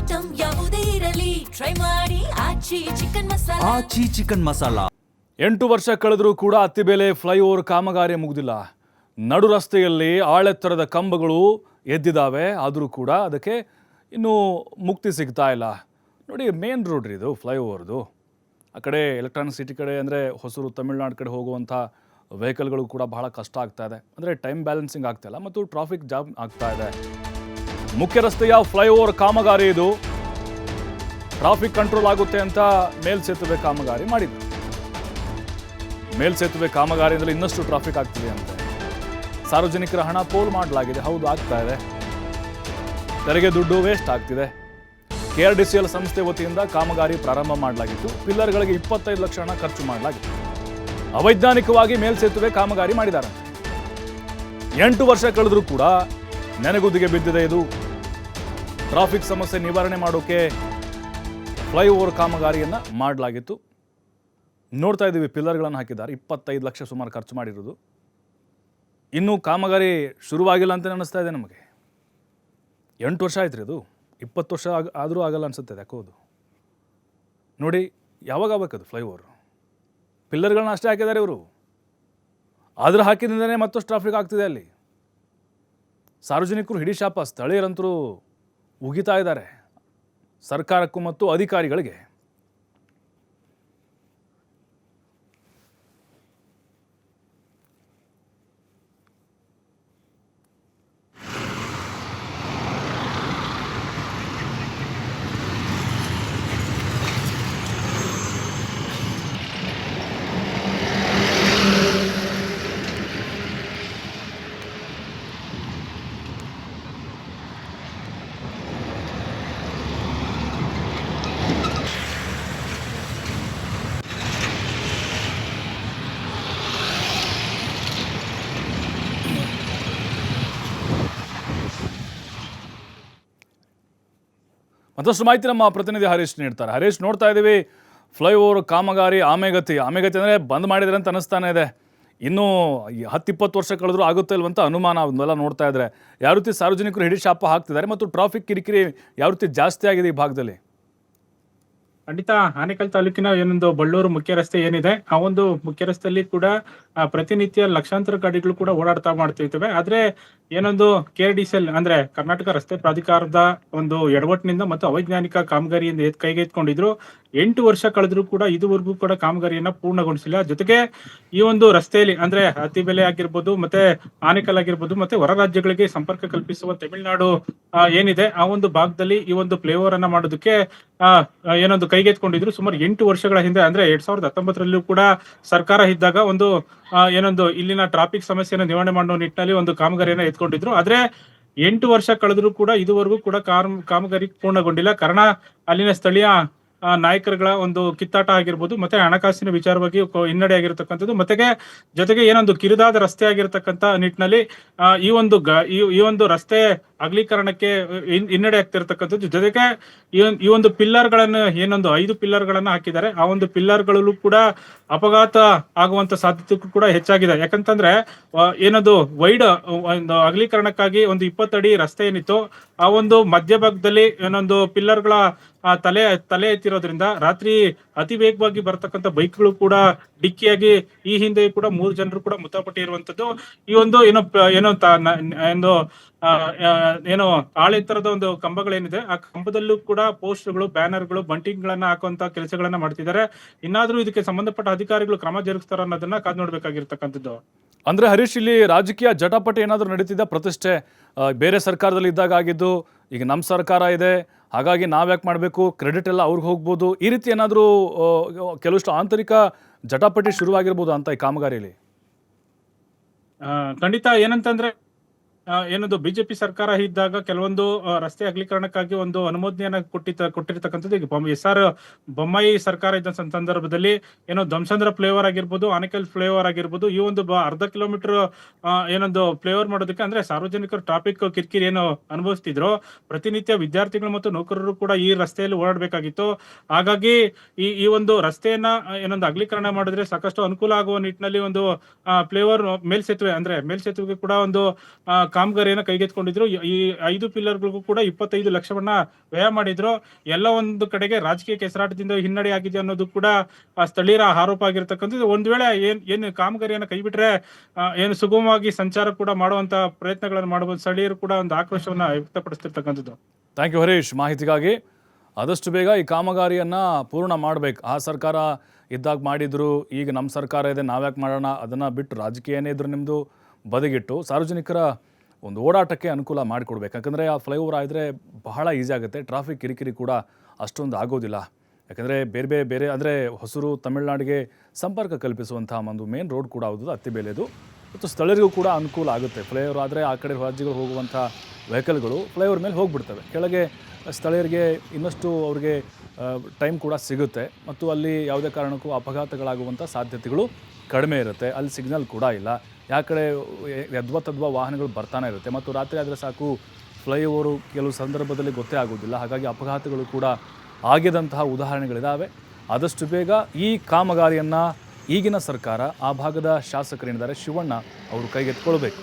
Item ಯಾವುದೇ ಇರಲಿ try ಮಾಡಿ ಆಚಿ ಚಿಕನ್ ಮಸಾಲಾ. 8 ವರ್ಷ ಕಳೆದರೂ ಕೂಡ ಅತ್ತಿಬೇಲೆ ಫ್ಲೈಓವರ್ ಕಾಮಗಾರಿ ಮುಗಿದಿಲ್ಲ. ನಡು ರಸ್ತೆಯಲ್ಲಿ ಆಳೆತ್ತರದ ಕಂಬಗಳು ಎದ್ದಿದ್ದಾವೆ, ಆದರೂ ಕೂಡ ಅದಕ್ಕೆ ಇನ್ನೂ ಮುಕ್ತಿ ಸಿಗ್ತಾ ಇಲ್ಲ. ನೋಡಿ, ಮೇನ್ ರೋಡ್ ರೀ ಇದು ಫ್ಲೈಓವರ್ದು. ಆ ಕಡೆ ಎಲೆಕ್ಟ್ರಾನಿಕ್ ಸಿಟಿ ಕಡೆ ಅಂದರೆ ಹೊಸೂರು ತಮಿಳ್ನಾಡು ಕಡೆ ಹೋಗುವಂಥ ವೆಹಿಕಲ್ಗಳು ಕೂಡ ಬಹಳ ಕಷ್ಟ ಆಗ್ತಾ ಇದೆ. ಅಂದರೆ ಟೈಮ್ ಬ್ಯಾಲೆನ್ಸಿಂಗ್ ಆಗ್ತಾ ಇಲ್ಲ ಮತ್ತು ಟ್ರಾಫಿಕ್ ಜಾಮ್ ಆಗ್ತಾ ಇದೆ. ಮುಖ್ಯ ರಸ್ತೆಯ ಫ್ಲೈಓವರ್ ಕಾಮಗಾರಿ ಇದು. ಟ್ರಾಫಿಕ್ ಕಂಟ್ರೋಲ್ ಆಗುತ್ತೆ ಅಂತ ಮೇಲ್ಸೇತುವೆ ಕಾಮಗಾರಿ ಮಾಡಿದ್ರು. ಮೇಲ್ಸೇತುವೆ ಕಾಮಗಾರಿಯಿಂದ ಇನ್ನಷ್ಟು ಟ್ರಾಫಿಕ್ ಆಗ್ತಿದೆ ಅಂತೆ. ಸಾರ್ವಜನಿಕರ ಹಣ ಪೋಲ್ ಮಾಡಲಾಗಿದೆ. ಹೌದು, ಆಗ್ತಾ ಇದೆ. ತೆರಿಗೆ ದುಡ್ಡು ವೇಸ್ಟ್ ಆಗ್ತಿದೆ. KRDCL ಸಂಸ್ಥೆ ವತಿಯಿಂದ ಕಾಮಗಾರಿ ಪ್ರಾರಂಭ ಮಾಡಲಾಗಿತ್ತು. ಪಿಲ್ಲರ್ಗಳಿಗೆ 25 ಲಕ್ಷ ಹಣ ಖರ್ಚು ಮಾಡಲಾಗಿತ್ತು. ಅವೈಜ್ಞಾನಿಕವಾಗಿ ಮೇಲ್ಸೇತುವೆ ಕಾಮಗಾರಿ ಮಾಡಿದ್ದಾರೆ. 8 ವರ್ಷ ಕಳೆದರೂ ಕೂಡ ನೆನೆಗುದಿಗೆ ಬಿದ್ದಿದೆ ಇದು. ಟ್ರಾಫಿಕ್ ಸಮಸ್ಯೆ ನಿವಾರಣೆ ಮಾಡೋಕೆ ಫ್ಲೈಓವರ್ ಕಾಮಗಾರಿಯನ್ನು ಮಾಡಲಾಗಿತ್ತು. ನೋಡ್ತಾ ಇದ್ದೀವಿ, ಪಿಲ್ಲರ್ಗಳನ್ನು ಹಾಕಿದ್ದಾರೆ. 25 ಲಕ್ಷ ಸುಮಾರು ಖರ್ಚು ಮಾಡಿರೋದು. ಇನ್ನೂ ಕಾಮಗಾರಿ ಶುರುವಾಗಿಲ್ಲ ಅಂತ ಅನ್ನಿಸ್ತಾ ಇದೆ ನಮಗೆ. 8 ವರ್ಷ ಆಯ್ತು ರೀ ಅದು. 20 ವರ್ಷ ಆದರೂ ಆಗಲ್ಲ ಅನ್ಸುತ್ತೆ. ಯಾಕೋದು ನೋಡಿ, ಯಾವಾಗ ಆಗಬೇಕದು ಫ್ಲೈಓವರ್? ಪಿಲ್ಲರ್ಗಳನ್ನ ಅಷ್ಟೇ ಹಾಕಿದ್ದಾರೆ ಇವರು. ಆದರೂ ಹಾಕಿದಿಂದನೇ ಮತ್ತಷ್ಟು ಟ್ರಾಫಿಕ್ ಆಗ್ತಿದೆ ಅಲ್ಲಿ. ಸಾರ್ವಜನಿಕರು ಹಿಡಿ ಶಾಪ, ಸ್ಥಳೀಯರಂತರೂ ಉಗಿತಾ ಇದ್ದಾರೆ ಸರ್ಕಾರಕ್ಕೂ ಮತ್ತು ಅಧಿಕಾರಿಗಳಿಗೆ. ಮತ್ತಷ್ಟು ಮಾಹಿತಿ ನಮ್ಮ ಪ್ರತಿನಿಧಿ ಹರೀಶ್ ನೀಡ್ತಾರೆ. ಹರೀಶ್, ನೋಡ್ತಾ ಇದ್ದೀವಿ ಫ್ಲೈಓವರ್ ಕಾಮಗಾರಿ ಆಮೆಗತಿ ಅಂದರೆ ಬಂದ್ ಮಾಡಿದ್ರೆ ಅಂತ ಅನಿಸ್ತಾನೆ ಇದೆ. ಇನ್ನೂ 10-20 ವರ್ಷ ಕಳೆದರೂ ಆಗುತ್ತೆ ಇಲ್ವಂತ ಅನುಮಾನ. ಅದನ್ನೆಲ್ಲ ನೋಡ್ತಾ ಇದ್ರೆ ಯಾವ ರೀತಿ ಸಾರ್ವಜನಿಕರು ಹಿಡಿ ಶಾಪ ಹಾಕ್ತಿದ್ದಾರೆ ಮತ್ತು ಟ್ರಾಫಿಕ್ ಕಿರಿಕಿರಿ ಯಾವ ರೀತಿ ಜಾಸ್ತಿ ಆಗಿದೆ ಈ ಭಾಗದಲ್ಲಿ? ಖಂಡಿತ ಆನೇಕಲ್ ತಾಲೂಕಿನ ಏನೊಂದು ಬಳ್ಳೂರು ಮುಖ್ಯ ರಸ್ತೆ ಏನಿದೆ, ಆ ಒಂದು ಮುಖ್ಯ ರಸ್ತೆಯಲ್ಲಿ ಕೂಡ ಪ್ರತಿನಿತ್ಯ ಲಕ್ಷಾಂತರ ಗಾಡಿಗಳು ಕೂಡ ಓಡಾಡ್ತಾ ಮಾಡ್ತಿರ್ತವೆ. ಆದ್ರೆ ಏನೊಂದು KRDCL ಅಂದ್ರೆ ಕರ್ನಾಟಕ ರಸ್ತೆ ಪ್ರಾಧಿಕಾರದ ಒಂದು ಎಡವಟ್ಟಿನಿಂದ ಮತ್ತು ಅವೈಜ್ಞಾನಿಕ ಕಾಮಗಾರಿಯಿಂದ ಕೈಗೆತ್ತಿಕೊಂಡಿದ್ರು. 8 ವರ್ಷ ಕಳೆದ್ರು ಕೂಡ ಇದುವರೆಗೂ ಕೂಡ ಕಾಮಗಾರಿಯನ್ನ ಪೂರ್ಣಗೊಳಿಸಿಲ್ಲ. ಜೊತೆಗೆ ಈ ಒಂದು ರಸ್ತೆಯಲ್ಲಿ ಅಂದ್ರೆ ಅತ್ತಿಬೆಲೆ ಆಗಿರ್ಬೋದು, ಮತ್ತೆ ಆನೇಕಲ್ ಆಗಿರ್ಬೋದು, ಮತ್ತೆ ಹೊರ ರಾಜ್ಯಗಳಿಗೆ ಸಂಪರ್ಕ ಕಲ್ಪಿಸುವ ತಮಿಳುನಾಡು ಏನಿದೆ, ಆ ಒಂದು ಭಾಗದಲ್ಲಿ ಈ ಒಂದು ಫ್ಲೈಓವರ್ ಅನ್ನ ಮಾಡೋದಕ್ಕೆ ಏನೊಂದು ಕೈಗೆತ್ತಿಕೊಂಡಿದ್ರು. ಸುಮಾರು 8 ವರ್ಷಗಳ ಹಿಂದೆ ಅಂದ್ರೆ 2019 ಕೂಡ ಸರ್ಕಾರ ಇದ್ದಾಗ ಒಂದು ಏನೊಂದು ಇಲ್ಲಿನ ಟ್ರಾಫಿಕ್ ಸಮಸ್ಯೆಯನ್ನು ನಿವಾರಣೆ ಮಾಡೋ ನಿಟ್ಟಿನಲ್ಲಿ ಒಂದು ಕಾಮಗಾರಿಯನ್ನ ಎತ್ಕೊಂಡಿದ್ರು. ಆದ್ರೆ 8 ವರ್ಷ ಕಳೆದ್ರು ಕೂಡ ಇದುವರೆಗೂ ಕೂಡ ಕಾಮಗಾರಿ ಪೂರ್ಣಗೊಂಡಿಲ್ಲ. ಕಾರಣ ಅಲ್ಲಿನ ಸ್ಥಳೀಯ ನಾಯಕರುಗಳ ಒಂದು ಕಿತ್ತಾಟ ಆಗಿರ್ಬೋದು, ಮತ್ತೆ ಹಣಕಾಸಿನ ವಿಚಾರವಾಗಿ ಹಿನ್ನಡೆ ಆಗಿರತಕ್ಕಂಥದ್ದು, ಜೊತೆಗೆ ಏನೊಂದು ಕಿರಿದಾದ ರಸ್ತೆ ಆಗಿರತಕ್ಕಂತ ನಿಟ್ಟಿನಲ್ಲಿ ಈ ಒಂದು ರಸ್ತೆ ಅಗಲೀಕರಣಕ್ಕೆ ಹಿನ್ನಡೆ ಆಗ್ತಿರ್ತಕ್ಕಂಥದ್ದು. ಜೊತೆಗೆ ಈ ಒಂದು ಪಿಲ್ಲರ್ ಗಳನ್ನ ಏನೊಂದು 5 ಪಿಲ್ಲರ್ ಗಳನ್ನ ಹಾಕಿದ್ದಾರೆ. ಆ ಒಂದು ಪಿಲ್ಲರ್ ಗಳಲ್ಲೂ ಕೂಡ ಅಪಘಾತ ಆಗುವಂತ ಸಾಧ್ಯತೆ ಕೂಡ ಹೆಚ್ಚಾಗಿದೆ. ಯಾಕಂತಂದ್ರೆ ಏನೊಂದು ವೈಡ್ ಒಂದು ಅಗಲೀಕರಣಕ್ಕಾಗಿ ಒಂದು 20 ಅಡಿ ರಸ್ತೆ ಏನಿತ್ತು, ಆ ಒಂದು ಮಧ್ಯಭಾಗದಲ್ಲಿ ಏನೊಂದು ಪಿಲ್ಲರ್ ಗಳ ತಲೆ ಎತ್ತಿರೋದ್ರಿಂದ ರಾತ್ರಿ ಅತಿ ವೇಗವಾಗಿ ಬರ್ತಕ್ಕಂಥ ಬೈಕ್ಗಳು ಕೂಡ ಡಿಕ್ಕಿಯಾಗಿ ಈ ಹಿಂದೆ ಕೂಡ 3 ಜನರು ಕೂಡ ಮೃತಪಟ್ಟಿರುವಂತದ್ದು. ಈ ಒಂದು ಏನೋ ಆಳೆತ್ತರದ ಒಂದು ಕಂಬಗಳೇನಿದೆ, ಆ ಕಂಬದಲ್ಲೂ ಕೂಡ ಪೋಸ್ಟರ್ಗಳು, ಬ್ಯಾನರ್ಗಳು, ಬಂಟಿಂಗ್ ಗಳನ್ನ ಹಾಕುವಂತ ಕೆಲಸಗಳನ್ನ ಮಾಡ್ತಿದ್ದಾರೆ. ಇನ್ನಾದ್ರೂ ಇದಕ್ಕೆ ಸಂಬಂಧಪಟ್ಟ ಅಧಿಕಾರಿಗಳು ಕ್ರಮ ಜರುಗಿಸ್ತಾರ ಅನ್ನೋದನ್ನ ಕಾದ್ ನೋಡ್ಬೇಕಾಗಿರ್ತಕ್ಕಂಥದ್ದು. ಅಂದ್ರೆ ಹರೀಶ್, ಇಲ್ಲಿ ರಾಜಕೀಯ ಜಟಾಪಟಿ ಏನಾದರೂ ನಡೀತಿದೆ? ಪ್ರತಿಷ್ಠೆ ಬೇರೆ ಸರ್ಕಾರದಲ್ಲಿ ಇದ್ದಾಗ ಆಗಿದ್ದು, ಈಗ ನಮ್ಮ ಸರ್ಕಾರ ಇದೆ, ಹಾಗಾಗಿ ನಾವ್ಯಾಕೆ ಮಾಡಬೇಕು, ಕ್ರೆಡಿಟ್ ಎಲ್ಲ ಅವ್ರಿಗೆ ಹೋಗ್ಬೋದು, ಈ ರೀತಿ ಏನಾದರೂ ಕೆಲವಷ್ಟು ಆಂತರಿಕ ಜಟಾಪಟಿ ಶುರುವಾಗಿರ್ಬೋದು ಅಂತ ಈ ಕಾಮಗಾರಿಯಲ್ಲಿ? ಖಂಡಿತ. ಏನಂತಂದ್ರೆ ಏನೊಂದು ಬಿಜೆಪಿ ಸರ್ಕಾರ ಇದ್ದಾಗ ಕೆಲವೊಂದು ರಸ್ತೆ ಅಗಲೀಕರಣಕ್ಕಾಗಿ ಒಂದು ಅನುಮೋದನೆಯನ್ನ ಕೊಟ್ಟಿರ್ತಕ್ಕಂಥದ್ದು. ಈಗ SR ಬೊಮ್ಮಾಯಿ ಸರ್ಕಾರ ಇದ್ದ ಸಂದರ್ಭದಲ್ಲಿ ಏನೋ ಧ್ವಂಸಂದ್ರ ಫ್ಲೈಓವರ್ ಆಗಿರ್ಬೋದು, ಆನೇಕಲ್ ಫ್ಲೈಓವರ್ ಆಗಿರ್ಬೋದು, ಈ ಒಂದು ಅರ್ಧ ಕಿಲೋಮೀಟರ್ ಏನೊಂದು ಫ್ಲೈಓವರ್ ಮಾಡೋದಕ್ಕೆ ಅಂದ್ರೆ ಸಾರ್ವಜನಿಕರು ಟ್ರಾಫಿಕ್ ಕಿರಿಕಿರಿ ಏನು ಅನುಭವಿಸ್ತಿದ್ರು, ಪ್ರತಿನಿತ್ಯ ವಿದ್ಯಾರ್ಥಿಗಳು ಮತ್ತು ನೌಕರರು ಕೂಡ ಈ ರಸ್ತೆಯಲ್ಲಿ ಓಡಾಡಬೇಕಾಗಿತ್ತು. ಹಾಗಾಗಿ ಈ ಒಂದು ರಸ್ತೆಯನ್ನ ಏನೊಂದು ಅಗಲೀಕರಣ ಮಾಡಿದ್ರೆ ಸಾಕಷ್ಟು ಅನುಕೂಲ ಆಗುವ ನಿಟ್ಟಿನಲ್ಲಿ ಒಂದು ಫ್ಲೈಓವರ್ ಮೇಲ್ಸೇತುವೆ ಕೂಡ ಒಂದು ಕಾಮಗಾರಿಯನ್ನು ಕೈಗೆತ್ತಿಕೊಂಡಿದ್ರು. ಈ 5 ಪಿಲ್ಲರ್ಗಳಿಗೂ ಕೂಡ 25 ಲಕ್ಷವನ್ನ ವ್ಯಯ ಮಾಡಿದ್ರು. ಎಲ್ಲ ಒಂದು ಕಡೆಗೆ ರಾಜಕೀಯ ಕೆಸರಾಟದಿಂದ ಹಿನ್ನಡೆ ಆಗಿದೆ ಅನ್ನೋದು ಕೂಡ ಸ್ಥಳೀಯರ ಆರೋಪ ಆಗಿರ್ತಕ್ಕಂಥದ್ದು. ಒಂದು ವೇಳೆ ಏನು ಕಾಮಗಾರಿಯನ್ನು ಕೈಬಿಟ್ರೆ ಏನು ಸುಗಮವಾಗಿ ಸಂಚಾರ ಕೂಡ ಮಾಡುವಂತ ಪ್ರಯತ್ನಗಳನ್ನು ಮಾಡಬಹುದು. ಸ್ಥಳೀಯರು ಕೂಡ ಒಂದು ಆಕ್ರೋಶವನ್ನ ವ್ಯಕ್ತಪಡಿಸ್ತಿರ್ತಕ್ಕಂಥದ್ದು. ಥ್ಯಾಂಕ್ ಯು ಹರೀಶ್ ಮಾಹಿತಿಗಾಗಿ. ಆದಷ್ಟು ಬೇಗ ಈ ಕಾಮಗಾರಿಯನ್ನು ಪೂರ್ಣ ಮಾಡಬೇಕು. ಆ ಸರ್ಕಾರ ಇದ್ದಾಗ ಮಾಡಿದ್ರು, ಈಗ ನಮ್ಮ ಸರ್ಕಾರ ಇದೆ ನಾವ್ಯಾಕೆ ಮಾಡೋಣ, ಅದನ್ನು ಬಿಟ್ಟು ರಾಜಕೀಯ ಏನೇ ಇದ್ರೂ ನಿಮ್ಮದು ಬದಿಗಿಟ್ಟು ಸಾರ್ವಜನಿಕರ ಒಂದು ಓಡಾಟಕ್ಕೆ ಅನುಕೂಲ ಮಾಡಿಕೊಡ್ಬೇಕು. ಯಾಕಂದರೆ ಆ ಫ್ಲೈಓವರ್ ಆದರೆ ಬಹಳ ಈಸಿ ಆಗುತ್ತೆ, ಟ್ರಾಫಿಕ್ ಕಿರಿಕಿರಿ ಕೂಡ ಅಷ್ಟೊಂದು ಆಗೋದಿಲ್ಲ. ಯಾಕಂದರೆ ಬೇರೆ ಅಂದರೆ ಹೊಸೂರು ತಮಿಳುನಾಡಿಗೆ ಸಂಪರ್ಕ ಕಲ್ಪಿಸುವಂಥ ಒಂದು ಮೇನ್ ರೋಡ್ ಕೂಡ ಹೌದು, ಅತ್ತಿಬೇಲೆದು. ಮತ್ತು ಸ್ಥಳೀಯರಿಗೂ ಕೂಡ ಅನುಕೂಲ ಆಗುತ್ತೆ. ಫ್ಲೈಓವರ್ ಆದರೆ ಆ ಕಡೆ ರಾಜ್ಯಗಳು ಹೋಗುವಂಥ ವೆಹಿಕಲ್ಗಳು ಫ್ಲೈಓವರ್ ಮೇಲೆ ಹೋಗಿಬಿಡ್ತವೆ. ಕೆಳಗೆ ಸ್ಥಳೀಯರಿಗೆ ಇನ್ನಷ್ಟು ಅವ್ರಿಗೆ ಟೈಮ್ ಕೂಡ ಸಿಗುತ್ತೆ ಮತ್ತು ಅಲ್ಲಿ ಯಾವುದೇ ಕಾರಣಕ್ಕೂ ಅಪಘಾತಗಳಾಗುವಂಥ ಸಾಧ್ಯತೆಗಳು ಕಡಿಮೆ ಇರುತ್ತೆ. ಅಲ್ಲಿ ಸಿಗ್ನಲ್ ಕೂಡ ಇಲ್ಲ, ಯಾವ ಕಡೆ ಯದ್ವಾ ವಾಹನಗಳು ಬರ್ತಾನೆ ಇರುತ್ತೆ. ಮತ್ತು ರಾತ್ರಿ ಆದರೆ ಸಾಕು ಫ್ಲೈಓವರು ಕೆಲವು ಸಂದರ್ಭದಲ್ಲಿ ಗೊತ್ತೇ ಆಗೋದಿಲ್ಲ. ಹಾಗಾಗಿ ಅಪಘಾತಗಳು ಕೂಡ ಆಗಿದಂತಹ ಉದಾಹರಣೆಗಳಿದ್ದಾವೆ. ಆದಷ್ಟು ಬೇಗ ಈ ಕಾಮಗಾರಿಯನ್ನು ಈಗಿನ ಸರ್ಕಾರ, ಆ ಭಾಗದ ಶಾಸಕರೇನಿದ್ದಾರೆ ಶಿವಣ್ಣ ಅವರು ಕೈಗೆತ್ತಿಕೊಳ್ಬೇಕು.